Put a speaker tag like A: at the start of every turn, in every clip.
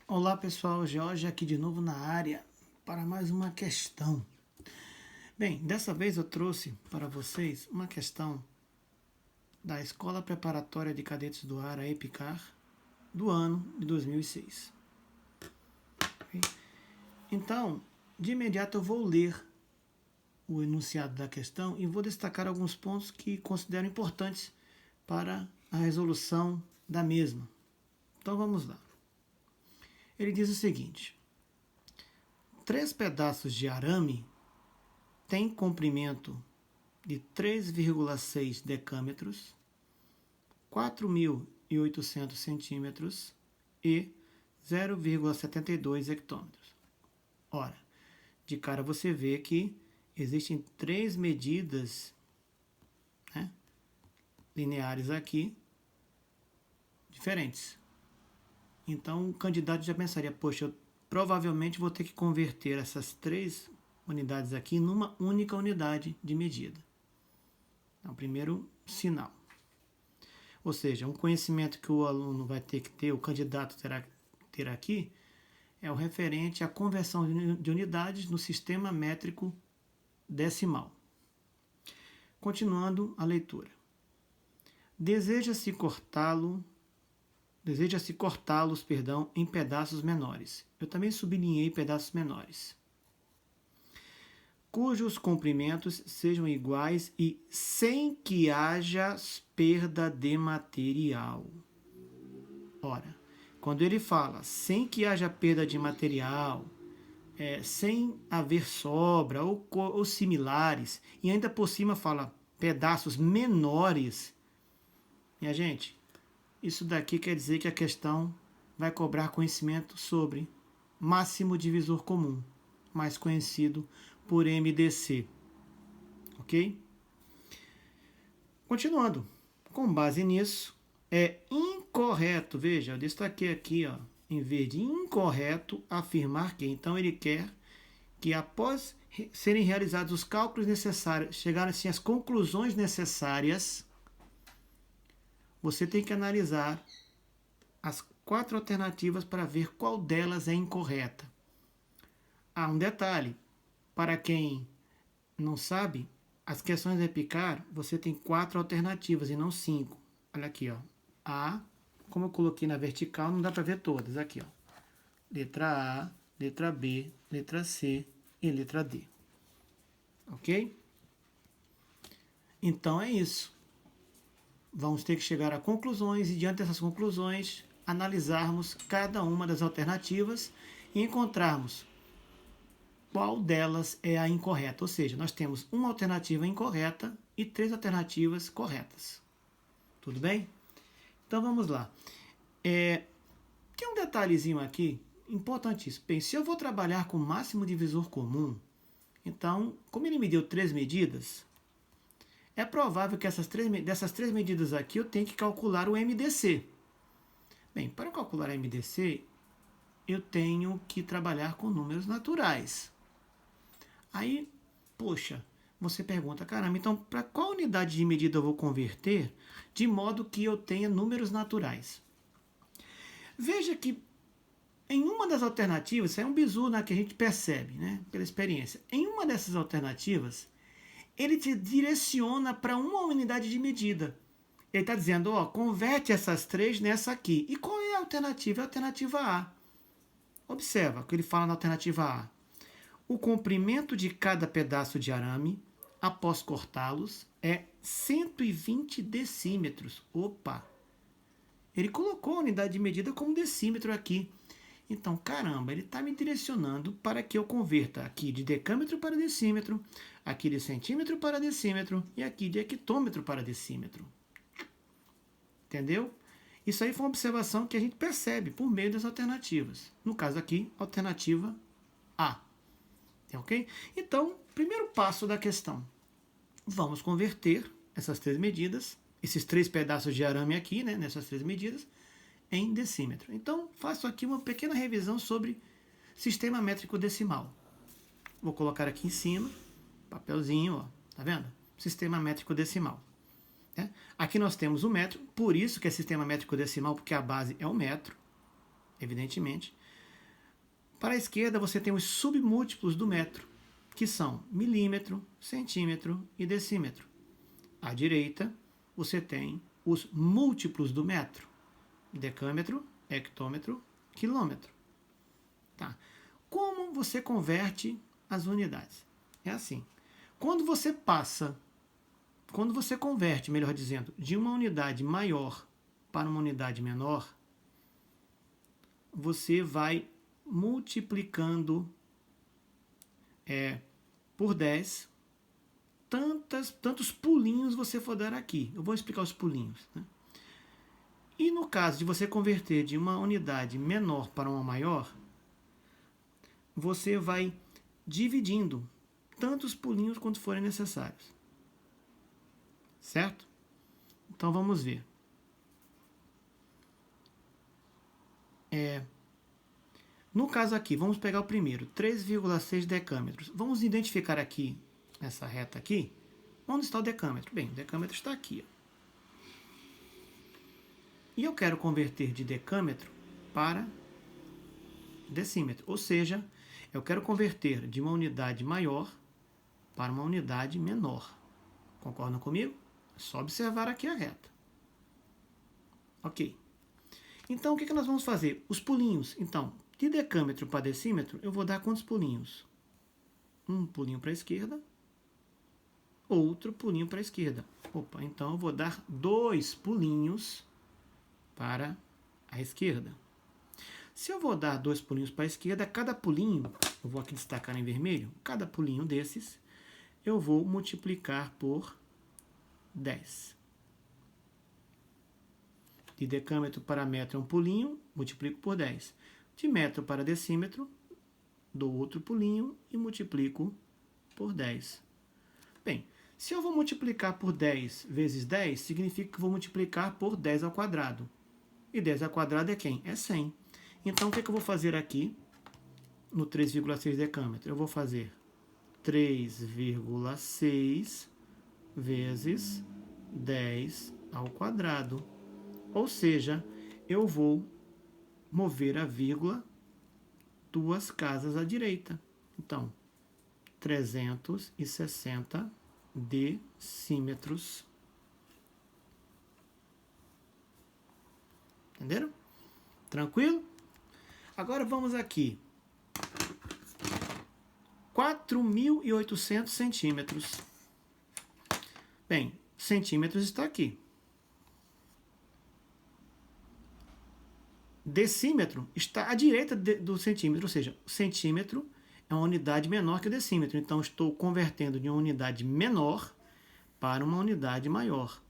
A: Olá pessoal, Jorge aqui de novo na área para mais uma questão. Bem, dessa vez eu trouxe para vocês uma questão da Escola Preparatória de Cadetes do Ar, a EPICAR, do ano de 2006. Ok? Então, de imediato eu vou ler o enunciado da questão e vou destacar alguns pontos que considero importantes para a resolução da mesma. Então vamos lá. Ele diz o seguinte: 3 pedaços de arame têm comprimento de 3,6 decâmetros, 4.800 centímetros e 0,72 hectômetros. Ora, de cara você vê que existem 3 medidas, né, lineares aqui, diferentes. Então o candidato já pensaria, poxa, eu provavelmente vou ter que converter essas 3 unidades aqui numa única unidade de medida. É o primeiro sinal. Ou seja, um conhecimento que o aluno vai ter que ter, o candidato terá que ter aqui, é o referente à conversão de unidades no sistema métrico decimal. Continuando a leitura. Deseja-se cortá-los, em pedaços menores. Eu também sublinhei pedaços menores. Cujos comprimentos sejam iguais e sem que haja perda de material. Ora, quando ele fala sem que haja perda de material, sem haver sobra ou similares, e ainda por cima fala pedaços menores, minha gente, isso daqui quer dizer que a questão vai cobrar conhecimento sobre máximo divisor comum, mais conhecido por MDC. Ok? Continuando. Com base nisso, é incorreto, veja, eu destaquei aqui, ó, em verde, incorreto afirmar que. Então ele quer que após serem realizados os cálculos necessários, chegarem assim às conclusões necessárias, você tem que analisar as 4 alternativas para ver qual delas é incorreta. Há um detalhe, para quem não sabe, as questões da EPICAR, você tem 4 alternativas e não 5. Olha aqui, ó. A, como eu coloquei na vertical, não dá para ver todas. Aqui, ó. Letra A, letra B, letra C e letra D. Ok? Então é isso. Vamos ter que chegar a conclusões e, diante dessas conclusões, analisarmos cada uma das alternativas e encontrarmos qual delas é a incorreta. Ou seja, nós temos uma alternativa incorreta e 3 alternativas corretas. Tudo bem? Então vamos lá. Tem um detalhezinho aqui importantíssimo. Bem, se eu vou trabalhar com máximo divisor comum, então, como ele me deu 3 medidas, é provável que dessas 3 medidas aqui eu tenha que calcular o MDC. Bem, para calcular o MDC, eu tenho que trabalhar com números naturais. Aí, poxa, você pergunta, caramba, então para qual unidade de medida eu vou converter de modo que eu tenha números naturais? Veja que em uma das alternativas, isso é um bizu, né, que a gente percebe, né, pela experiência. Em uma dessas alternativas, ele te direciona para uma unidade de medida. Ele está dizendo, ó, converte essas 3 nessa aqui. E qual é a alternativa? É a alternativa A. Observa o que ele fala na alternativa A. O comprimento de cada pedaço de arame, após cortá-los, é 120 decímetros. Opa! Ele colocou a unidade de medida como decímetro aqui. Então, caramba, ele está me direcionando para que eu converta aqui de decâmetro para decímetro, aqui de centímetro para decímetro e aqui de hectômetro para decímetro. Entendeu? Isso aí foi uma observação que a gente percebe por meio das alternativas. No caso aqui, alternativa A. Ok? Então, primeiro passo da questão. Vamos converter essas 3 medidas, esses 3 pedaços de arame aqui, né, nessas 3 medidas, em decímetro. Então, faço aqui uma pequena revisão sobre sistema métrico decimal. Vou colocar aqui em cima, papelzinho, ó, tá vendo? Sistema métrico decimal. Aqui nós temos o metro, por isso que é sistema métrico decimal, porque a base é o metro. evidentemente. Para a esquerda, você tem os submúltiplos do metro, que são milímetro, centímetro e decímetro. À direita, você tem os múltiplos do metro, decâmetro, hectômetro, quilômetro. Tá? Como você converte as unidades? É assim. Quando você converte, melhor dizendo, de uma unidade maior para uma unidade menor, você vai multiplicando por 10 tantos pulinhos você for dar aqui. Eu vou explicar os pulinhos. Né? E no caso de você converter de uma unidade menor para uma maior, você vai dividindo tantos pulinhos quanto forem necessários. Certo? Então vamos ver. No caso aqui, vamos pegar o primeiro, 3,6 decâmetros. Vamos identificar aqui, essa reta aqui, onde está o decâmetro? Bem, o decâmetro está aqui. Ó. E eu quero converter de decâmetro para decímetro. Ou seja, eu quero converter de uma unidade maior para uma unidade menor. Concordam comigo? É só observar aqui a reta. Ok. Então, o que nós vamos fazer? Os pulinhos. Então, de decâmetro para decímetro, eu vou dar quantos pulinhos? Um pulinho para a esquerda, outro pulinho para a esquerda. Opa, então eu vou dar 2 pulinhos para a esquerda. Se eu vou dar 2 pulinhos para a esquerda, cada pulinho, eu vou aqui destacar em vermelho, cada pulinho desses, eu vou multiplicar por 10. De decâmetro para metro é um pulinho, multiplico por 10. De metro para decímetro, dou outro pulinho e multiplico por 10. Bem, se eu vou multiplicar por 10 vezes 10, significa que eu vou multiplicar por 10 ao quadrado. E 10 ao quadrado é quem? É 100. Então, o que eu vou fazer aqui no 3,6 decâmetro? Eu vou fazer 3,6 vezes 10 ao quadrado. Ou seja, eu vou mover a vírgula 2 casas à direita. Então, 360 decímetros. Entenderam? Tranquilo? Agora vamos aqui. 4.800 centímetros. Bem, centímetros está aqui. Decímetro está à direita do centímetro, ou seja, o centímetro é uma unidade menor que o decímetro. Então, estou convertendo de uma unidade menor para uma unidade maior.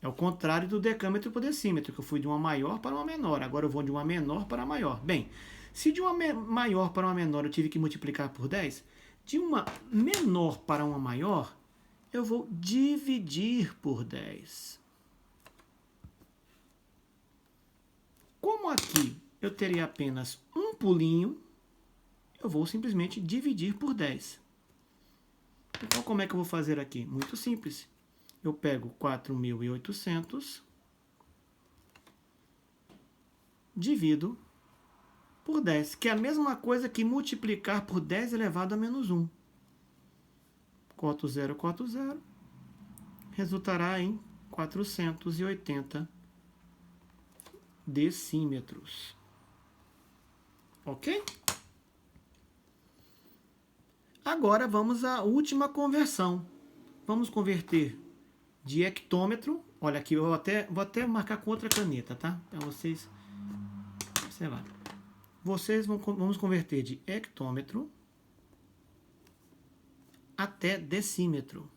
A: É o contrário do decâmetro para o decímetro, que eu fui de uma maior para uma menor. Agora eu vou de uma menor para uma maior. Bem, se de uma maior para uma menor eu tive que multiplicar por 10, de uma menor para uma maior, eu vou dividir por 10. Como aqui eu teria apenas um pulinho, eu vou simplesmente dividir por 10. Então, como é que eu vou fazer aqui? Muito simples. Eu pego 4.800, divido por 10, que é a mesma coisa que multiplicar por 10 elevado a menos 1. Corto 0, resultará em 480 decímetros. Ok? Agora vamos à última conversão. Vamos converter de hectômetro. Olha aqui, eu vou até marcar com outra caneta, tá? Para vocês observarem. Vamos converter de hectômetro até decímetro.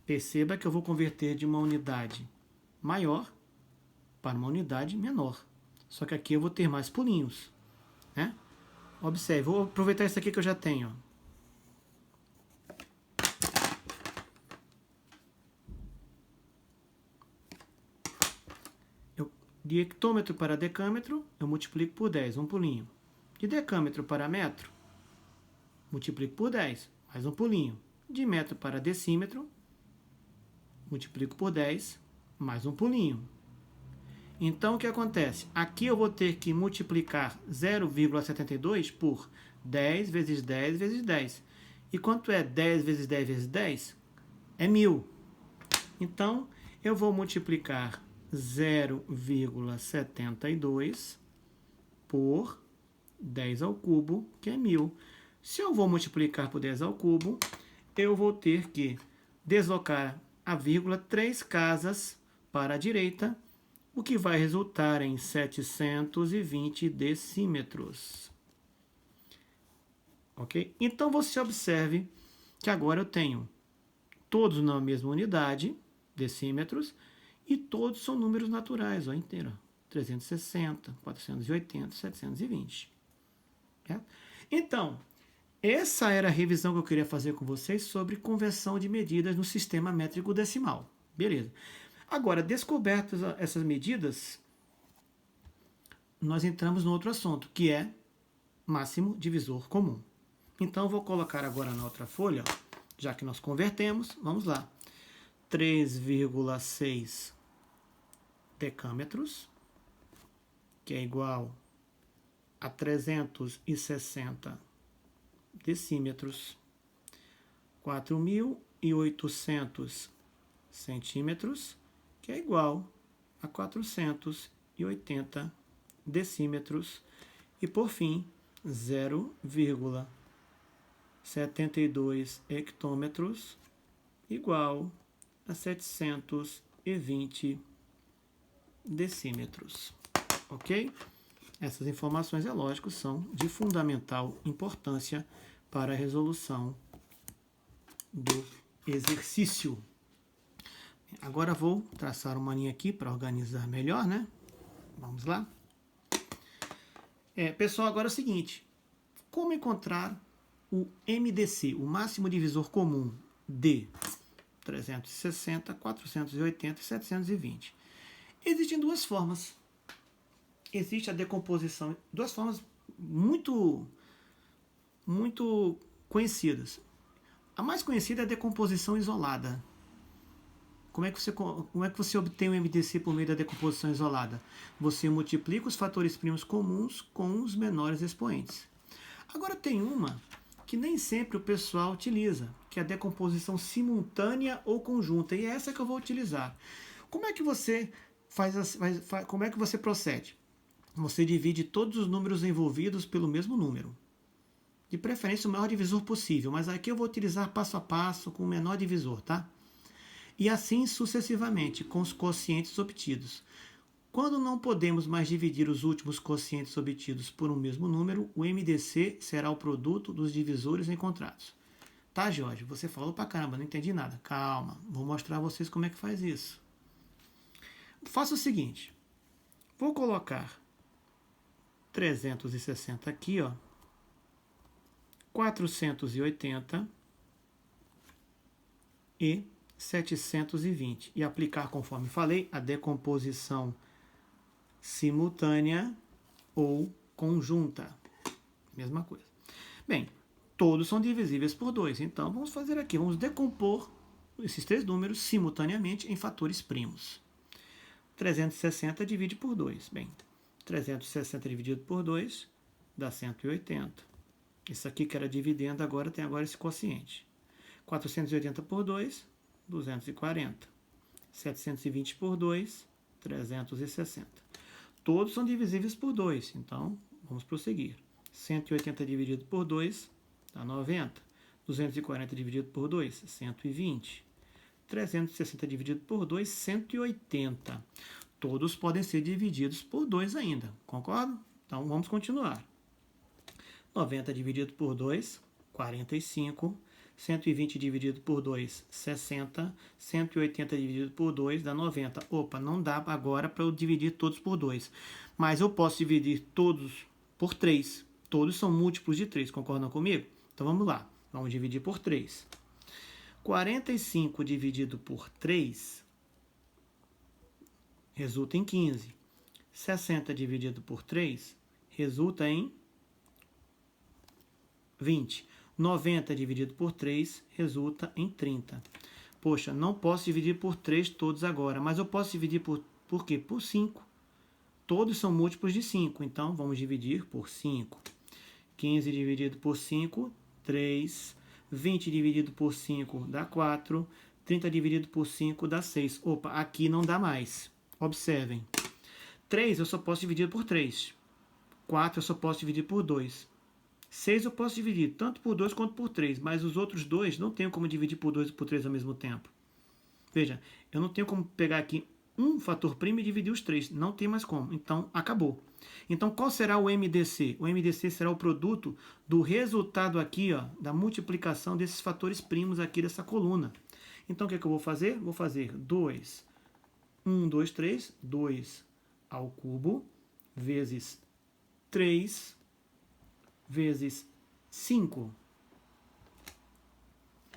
A: Perceba que eu vou converter de uma unidade maior para uma unidade menor. Só que aqui eu vou ter mais pulinhos, né? Observe, vou aproveitar isso aqui que eu já tenho. De hectômetro para decâmetro, eu multiplico por 10, um pulinho. De decâmetro para metro, multiplico por 10, mais um pulinho. De metro para decímetro, multiplico por 10, mais um pulinho. Então, o que acontece? Aqui eu vou ter que multiplicar 0,72 por 10 vezes 10 vezes 10. E quanto é 10 vezes 10 vezes 10? É 1000. Então, eu vou multiplicar 0,72 por 10 ao cubo, que é 1000. Se eu vou multiplicar por 10 ao cubo, eu vou ter que deslocar a vírgula 3 casas para a direita, o que vai resultar em 720 decímetros. Ok? Então, você observe que agora eu tenho todos na mesma unidade, decímetros, e todos são números naturais, ó, inteiro. 360, 480, 720. Certo? Então, essa era a revisão que eu queria fazer com vocês sobre conversão de medidas no sistema métrico decimal. Beleza. Agora, descobertas essas medidas, nós entramos no outro assunto, que é máximo divisor comum. Então, eu vou colocar agora na outra folha, já que nós convertemos, vamos lá. 3,6 decâmetros, que é igual a 360 decímetros, 4.800 centímetros, que é igual a 480 decímetros, e por fim 0,72 hectômetros, igual a 720 decímetros. Ok? Essas informações, é lógico, são de fundamental importância para a resolução do exercício. Agora vou traçar uma linha aqui para organizar melhor, né? Vamos lá. Pessoal, agora é o seguinte. Como encontrar o MDC, o máximo divisor comum de 360, 480 e 720? Existem duas formas. Existe a decomposição, duas formas muito conhecidas. A mais conhecida é a decomposição isolada. Como é que você obtém o MDC por meio da decomposição isolada? Você multiplica os fatores primos comuns com os menores expoentes. Agora tem uma que nem sempre o pessoal utiliza, que é a decomposição simultânea ou conjunta, e é essa que eu vou utilizar. Como é que você como é que você procede? Você divide todos os números envolvidos pelo mesmo número. De preferência o maior divisor possível, mas aqui eu vou utilizar passo a passo com o menor divisor, tá? E assim sucessivamente, com os quocientes obtidos. Quando não podemos mais dividir os últimos quocientes obtidos por um mesmo número, o MDC será o produto dos divisores encontrados. Tá, Jorge? Você falou pra caramba, não entendi nada. Calma, vou mostrar a vocês como é que faz isso. Faça o seguinte, vou colocar 360 aqui, ó, 480 e 720. E aplicar, conforme falei, a decomposição simultânea ou conjunta. Mesma coisa. Bem, todos são divisíveis por 2. Então, vamos fazer aqui. Vamos decompor esses três números simultaneamente em fatores primos. 360 divide por 2. Bem, 360 dividido por 2 dá 180. Isso aqui que era dividendo, agora tem esse quociente. 480 por 2, 240. 720 por 2, 360. Todos são divisíveis por 2, então vamos prosseguir. 180 dividido por 2 dá 90. 240 dividido por 2, 120. 360 dividido por 2, 180. Todos podem ser divididos por 2 ainda, concorda? Então vamos continuar. 90 dividido por 2, 45. 120 dividido por 2, 60. 180 dividido por 2 dá 90. Opa, não dá agora para eu dividir todos por 2. Mas eu posso dividir todos por 3. Todos são múltiplos de 3, concordam comigo? Então vamos lá, vamos dividir por 3. 45 dividido por 3 resulta em 15. 60 dividido por 3 resulta em 20. 90 dividido por 3 resulta em 30. Poxa, não posso dividir por 3 todos agora, mas eu posso dividir por quê? Por 5. todos são múltiplos de 5. Então, vamos dividir por 5. 15 dividido por 5, 3. 20 dividido por 5 dá 4. 30 dividido por 5 dá 6. Opa, aqui não dá mais. Observem. 3 eu só posso dividir por 3. 4 eu só posso dividir por 2. 6 eu posso dividir tanto por 2 quanto por 3. Mas os outros dois não tenho como dividir por 2 e por 3 ao mesmo tempo. Veja, eu não tenho como pegar aqui um fator primo e dividir os 3. Não tem mais como. Então, acabou. Então, qual será o MDC? O MDC será o produto do resultado aqui, ó, da multiplicação desses fatores primos aqui dessa coluna. Então, o que é que eu vou fazer? Vou fazer 2, 1, 2, 3, 2 ao cubo, vezes 3, vezes 5.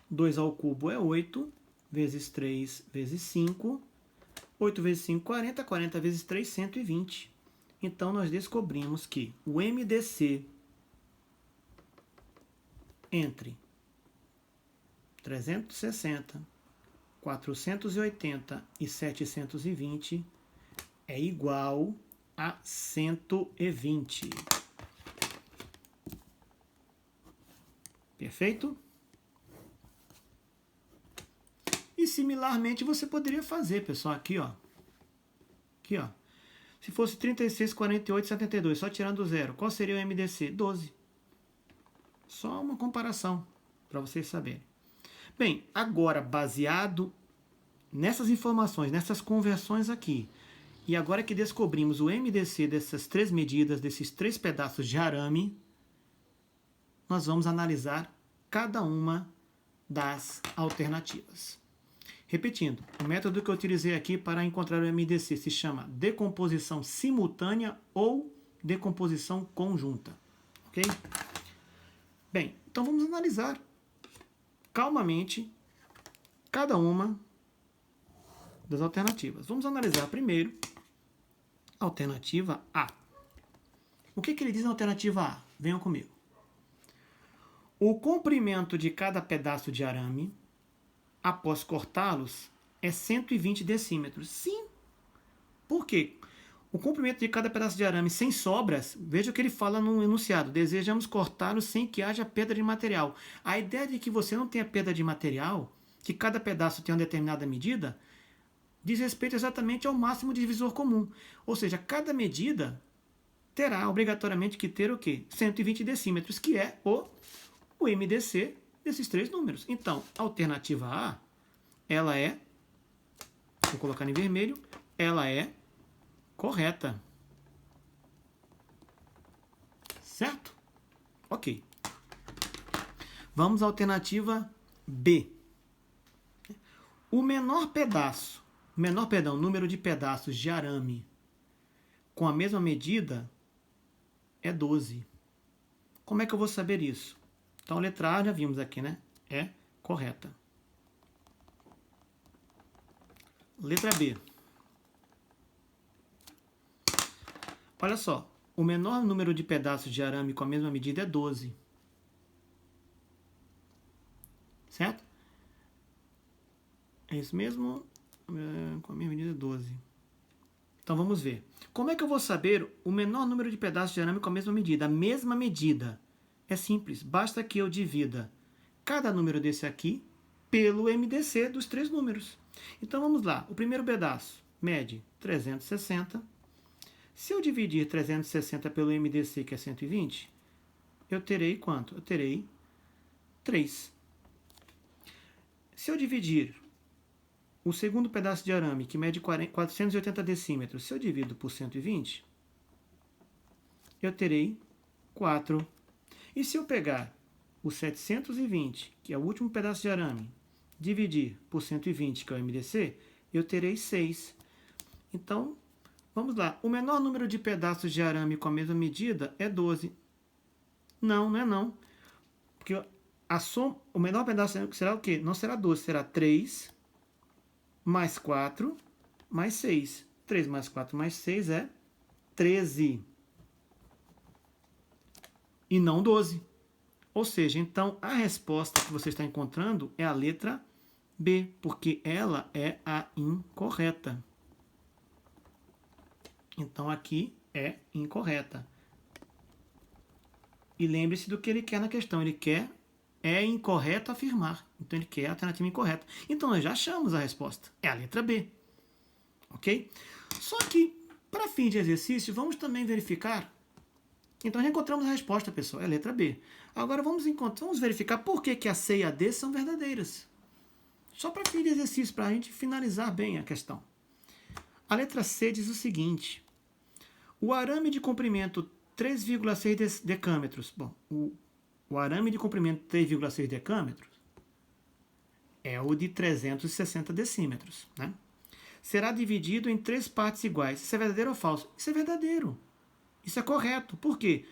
A: 2 ao cubo é 8, vezes 3, vezes 5. 8 vezes 5, 40. 40 vezes 3, 120. Então, nós descobrimos que o MDC entre 360, 480 e 720 é igual a 120. Perfeito? E similarmente você poderia fazer, pessoal, aqui, ó. Aqui, ó. Se fosse 36, 48, 72, só tirando zero, qual seria o MDC? 12. Só uma comparação, para vocês saberem. Bem, agora, baseado nessas informações, nessas conversões aqui, e agora que descobrimos o MDC dessas três medidas, desses três pedaços de arame, nós vamos analisar cada uma das alternativas. Repetindo, o método que eu utilizei aqui para encontrar o MDC se chama decomposição simultânea ou decomposição conjunta. Ok? Bem, então vamos analisar calmamente cada uma das alternativas. Vamos analisar primeiro a alternativa A. O que ele diz na alternativa A? Venham comigo. O comprimento de cada pedaço de arame, após cortá-los, é 120 decímetros. Sim. Por quê? O comprimento de cada pedaço de arame sem sobras, veja o que ele fala no enunciado. Desejamos cortá-los sem que haja perda de material. A ideia de que você não tenha perda de material, que cada pedaço tenha uma determinada medida, diz respeito exatamente ao máximo divisor comum. Ou seja, cada medida terá obrigatoriamente que ter o quê? 120 decímetros, que é o MDC desses três números. Então, a alternativa A, ela é, vou colocar em vermelho, ela é correta. Certo? Ok. Vamos à alternativa B. O menor número de pedaços de arame com a mesma medida é 12. Como é que eu vou saber isso? Então, a letra A, já vimos aqui, né? É correta. Letra B. Olha só, o menor número de pedaços de arame com a mesma medida é 12. Certo? É isso mesmo? Com a mesma medida é 12. Então, vamos ver. Como é que eu vou saber o menor número de pedaços de arame com a mesma medida? A mesma medida. É simples, basta que eu divida cada número desse aqui pelo MDC dos três números. Então, vamos lá. O primeiro pedaço mede 360. Se eu dividir 360 pelo MDC, que é 120, eu terei quanto? Eu terei 3. Se eu dividir o segundo pedaço de arame, que mede 480 decímetros, se eu divido por 120, eu terei 4. E se eu pegar o 720, que é o último pedaço de arame, dividir por 120, que é o MDC, eu terei 6. Então, vamos lá. O menor número de pedaços de arame com a mesma medida é 12. Não, não é não. Porque o menor pedaço será o quê? Não será 12, será 3 mais 4 mais 6. 3 mais 4 mais 6 é 13. E não 12. Ou seja, então a resposta que você está encontrando é a letra B, porque ela é a incorreta. Então aqui é incorreta. E lembre-se do que ele quer na questão. Ele quer é incorreto afirmar. Então ele quer a alternativa incorreta. Então nós já achamos a resposta. É a letra B. Ok? Só que, para fim de exercício, vamos também verificar. Então já encontramos a resposta, pessoal. É a letra B. Agora vamos verificar por que a C e a D são verdadeiras. Só para fim de exercício, para a gente finalizar bem a questão. A letra C diz o seguinte. O arame de comprimento 3,6 decâmetros. Bom, o arame de comprimento 3,6 decâmetros é o de 360 decímetros, né? Será dividido em 3 partes iguais. Isso é verdadeiro ou falso? Isso é verdadeiro. Isso é correto. Por quê?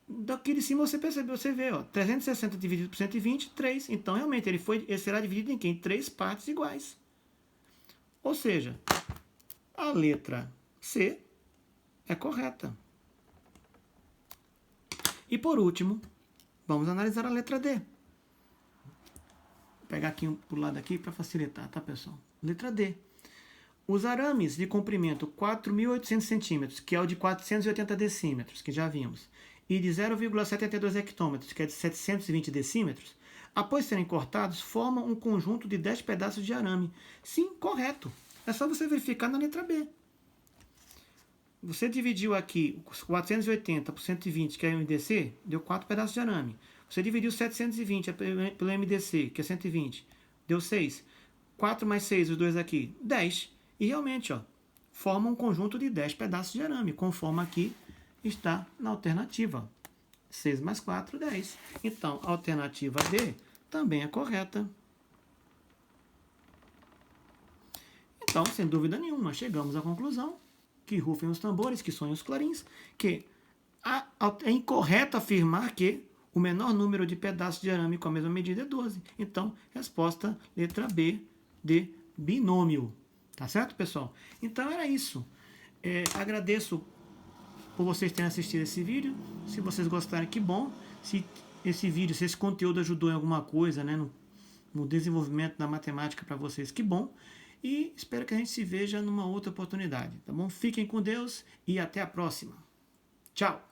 A: Daqui de cima você percebeu, você vê, ó, 360 dividido por 120, 3. Então, realmente, ele será dividido em quê? Em 3 partes iguais. Ou seja, a letra C é correta. E por último, vamos analisar a letra D. Vou pegar aqui pro lado aqui para facilitar, tá, pessoal? Letra D. Os arames de comprimento 4.800 centímetros, que é o de 480 decímetros, que já vimos, e de 0,72 hectômetros, que é de 720 decímetros, após serem cortados, formam um conjunto de 10 pedaços de arame. Sim, correto. É só você verificar na letra B. Você dividiu aqui 480 por 120, que é o MDC, deu 4 pedaços de arame. Você dividiu 720 pelo MDC, que é 120, deu 6. 4 mais 6, os dois aqui, 10. E realmente, ó, forma um conjunto de 10 pedaços de arame, conforme aqui está na alternativa. 6 mais 4, 10. Então, a alternativa D também é correta. Então, sem dúvida nenhuma, nós chegamos à conclusão que rufem os tambores, que soem os clarins, que é incorreto afirmar que o menor número de pedaços de arame com a mesma medida é 12. Então, resposta letra B de binômio. Tá certo, pessoal? Então, era isso. Agradeço por vocês terem assistido esse vídeo. Se vocês gostarem, que bom. Se esse conteúdo ajudou em alguma coisa, né, no desenvolvimento da matemática para vocês, que bom. E espero que a gente se veja numa outra oportunidade, tá bom? Fiquem com Deus e até a próxima. Tchau!